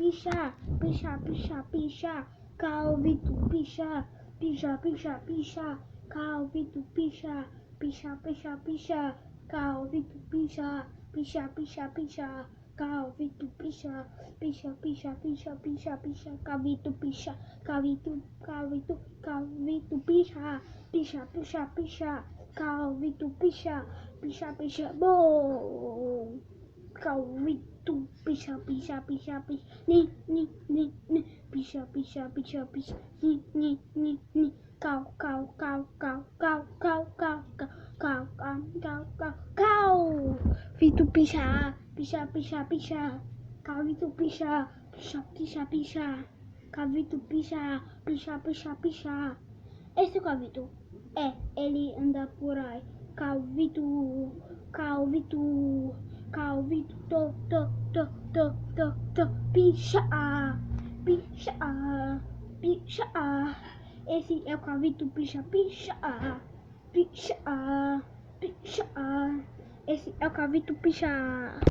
picha, picha, picha, picha, Calvito picha, picha, picha, picha, Calvito picha, picha, picha, picha, Calvito picha, picha, picha, picha, Calvito picha, picha, picha, picha, picha, picha, Calvito picha, Calvito, Calvito, Calvito picha, picha, picha, picha, Calvito picha, picha, picha, bom. Calvito picha, picha, picha, picha, ni, picha, picha, picha, picha, ni, cal, cal, cal, cal, cal, cal, cal, cal, cal, cal, cal, cal, cal, Vito picha, picha, picha, picha, Calvito picha, picha, picha, picha, Calvito picha, picha, picha, picha. Esse Calvito ele anda por aí. Calvito, Calvito, Calvito, picha, picha, picha. Esse é o Calvito picha, picha, picha, picha. Esse é o Calvito picha.